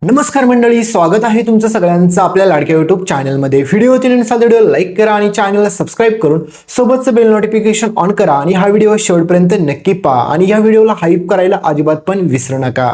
नमस्कार मंडळी, स्वागत आहे तुमचं सगळ्यांचं आपल्या लाडक्या YouTube चॅनलमध्ये। व्हिडिओ लाईक करा आणि चॅनलला सबस्क्राईब करून सोबतचं बेल नोटिफिकेशन ऑन करा आणि हा व्हिडिओ शेवटपर्यंत नक्की पहा आणि या व्हिडिओला हाईप करायला अजिबात पण विसरू नका।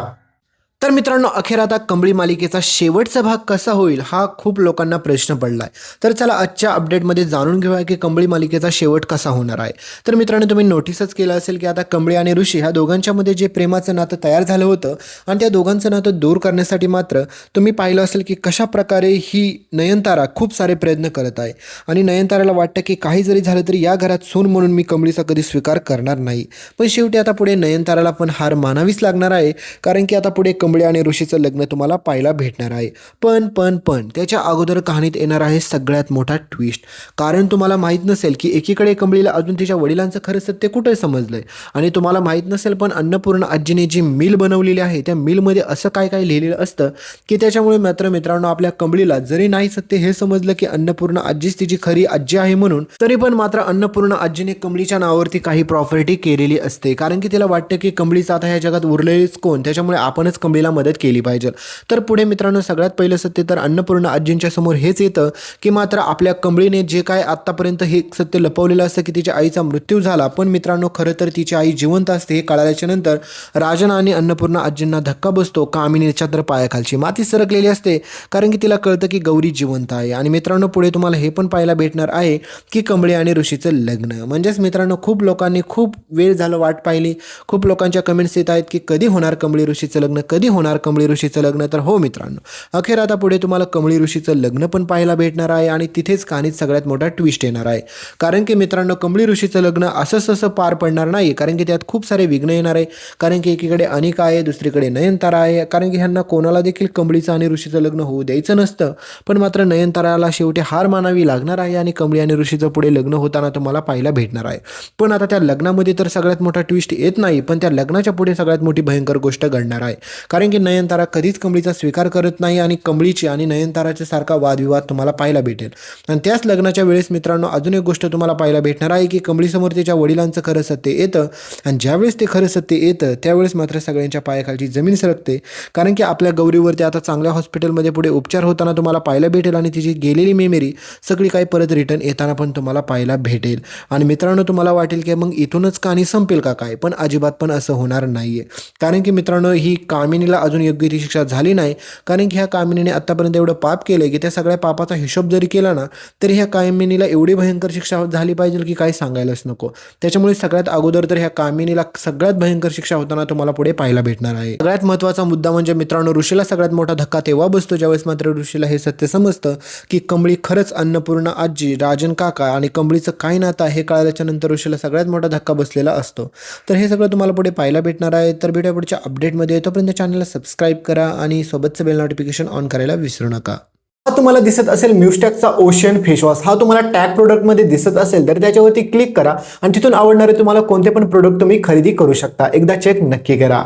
तर मित्रांनो, अखेर आता कंबळी मालिकेचा शेवटचा भाग कसा होईल हा खूप लोकांना प्रश्न पडलाय। तर चला आजच्या अपडेटमध्ये जाणून घेऊया की कंबळी मालिकेचा शेवट कसा होणार आहे। तर मित्रांनो, तुम्ही नोटीसच केलं असेल की आता कंबळी आणि ऋषी ह्या दोघांच्यामध्ये जे प्रेमाचं नातं तयार झालं होतं आणि त्या दोघांचं नातं दूर करण्यासाठी मात्र तुम्ही पाहिलं असेल की कशा प्रकारे ही नयनतारा खूप सारे प्रयत्न करत आहे आणि नयनताराला वाटतं की काही जरी झालं तरी या घरात सून म्हणून मी कंबळीचा कधी स्वीकार करणार नाही। पण शेवटी आता पुढे नयनताराला पण हार मानावीच लागणार आहे, कारण की आता पुढे कंबळी आणि ऋषीचं लग्न तुम्हाला पाहायला भेटणार आहे। पण त्याच्या अगोदर कहाणीत येणार आहे सगळ्यात मोठा ट्विस्ट, कारण तुम्हाला माहीत नसेल की एकीकडे कंबळीला अजून तिच्या वडिलांचं खरं सत्य कुठे समजलंय आणि तुम्हाला माहीत नसेल पण अन्नपूर्णा आजीने जी मिल बनवलेली आहे त्या मिलमध्ये असं काय काय लिहिलेलं असतं की त्याच्यामुळे मित्रांनो आपल्या कंबळीला जरी नाही सत्य हे समजलं की अन्नपूर्णा आजीच तिची खरी आजी आहे म्हणून, तरी पण मात्र अन्नपूर्णा आजीने कंबळीच्या नावावरती काही प्रॉपर्टी केलेली असते, कारण की तिला वाटतं की कंबळीचं आता ह्या जगात उरलेलीच कोण, त्याच्यामुळे आपणच कंबळीला मदत केली पाहिजे। तर पुढे मित्रांनो सगळ्यात पहिलं सत्य तर अन्नपूर्णा आजींच्या समोर हेच येतं की मात्र आपल्या कंबळीने जे काय आतापर्यंत हे सत्य लपवलेलं असतं की तिच्या आईचा मृत्यू झाला, पण मित्रांनो खरं तर तिची आई जिवंत असते हे कळाल्याच्या नंतर राजन आणि अन्नपूर्णा आजींना धक्का बसतो। कामिनीच्या तर पायाखालची माती सरकलेली असते, कारण की तिला कळतं की गौरी जिवंत आहे। आणि मित्रांनो पुढे तुम्हाला हे पण पाहायला भेटणार आहे की कंबळी आणि ऋषीचं लग्न। म्हणजेच मित्रांनो खूप लोकांनी खूप वेळ झालं वाट पाहिली, खूप लोकांच्या कमेंट्स येत आहेत की कधी होणार कंबळी ऋषीचं लग्न, कधी होणार कंबळी ऋषीचं लग्न। तर हो मित्रांनो, अखेर आता पुढे तुम्हाला कंबळी ऋषीचं लग्न पण पाहायला भेटणार आहे आणि तिथेच कहाणीत सगळ्यात मोठा ट्विस्ट येणार आहे, कारण की मित्रांनो कंबळी ऋषीचं लग्न असं पार पडणार नाही, कारण की त्यात खूप सारे विघ्न येणार आहे। कारण की एकीकडे अनिका आहे, दुसरीकडे नयनतारा आहे, कारण की ह्यांना कोणाला देखील कंबळीचं आणि ऋषीचं लग्न होऊ द्यायचं नसतं, पण मात्र नयनताराला शेवटी हार मानावी लागणार आहे आणि कंबळी आणि ऋषीचं पुढे लग्न होताना तुम्हाला पाहायला भेटणार आहे। पण आता त्या लग्नामध्ये तर सगळ्यात मोठा ट्विस्ट येत नाही, पण त्या लग्नाच्या पुढे सगळ्यात मोठी भयंकर गोष्ट घडणार आहे, कारण की नयनतारा कधीच कंबळीचा स्वीकार करत नाही आणि कंबळीची आणि नयनताराच्या सारखा वादविवाद तुम्हाला पाहायला भेटेल। आणि त्याच लग्नाच्या वेळेस मित्रांनो अजून एक गोष्ट तुम्हाला पाहायला भेटणार आहे की कंबळीसमोर तिच्या वडिलांचं खरं सत्य येतं आणि ज्यावेळेस ते खरं सत्य येतं त्यावेळेस मात्र सगळ्यांच्या पायाखालची जमीन सरकते, कारण की आपल्या गौरीवरती आता चांगल्या हॉस्पिटलमध्ये पुढे उपचार होताना तुम्हाला पाहायला भेटेल आणि तिची गेलेली मेमरी सगळी काही परत रिटर्न येताना पण तुम्हाला पाहायला भेटेल। आणि मित्रांनो तुम्हाला वाटेल की मग इथूनच कहाणी संपेल का काय, पण अजिबात पण असं होणार नाहीये, कारण की मित्रांनो ही कामिनीला अजून योग्य ती शिक्षा झाली नाही, कारण की ह्या कामिनीने आतापर्यंत एवढं पाप केलंय की त्या सगळ्या पापाचा हिशोब जरी केला ना तरी ह्या कामिनीला एवढी भयंकर शिक्षा झाली पाहिजे की काय सांगायलाच नको। त्याच्यामुळे सगळ्यात अगोदर तर ह्या कामिनीला सगळ्यात भयंकर शिक्षा होताना तुम्हाला पुढे पाहायला भेटणार आहे। सगळ्यात महत्त्वाचा मुद्दा म्हणजे मित्रांनो ऋषीला सगळ्यात मोठा धक्का तेव्हा बसतो ज्यावेळेस मात्र ऋषीला हे सत्य समजतं की कंबळी खरंच अन्नपूर्णा आजी, राजन काका आणि कंबळीचं काय नातं आहे हे कळाल्याच्या नंतर ऋषीला सगळ्यात मोठा धक्का बसलेला असतो। तर हे सगळं तुम्हाला पुढे पाहायला भेटणार आहे। तर भेटूया पुढच्या अपडेटमध्ये, तोपर्यंत चॅनलला सबस्क्राईब करा आणि सोबतचं बेल नोटिफिकेशन ऑन करायला विसरू नका। हा तुम्हाला दिसत असेल म्यूस्टॅकचा ओशन फेसवॉश, हा तुम्हाला टॅग प्रोडक्टमध्ये दिसत असेल तर त्याच्यावरती क्लिक करा आणि तिथून आवडणारे तुम्हाला कोणते पण प्रोडक्ट तुम्ही खरेदी करू शकता। एकदा चेक नक्की करा।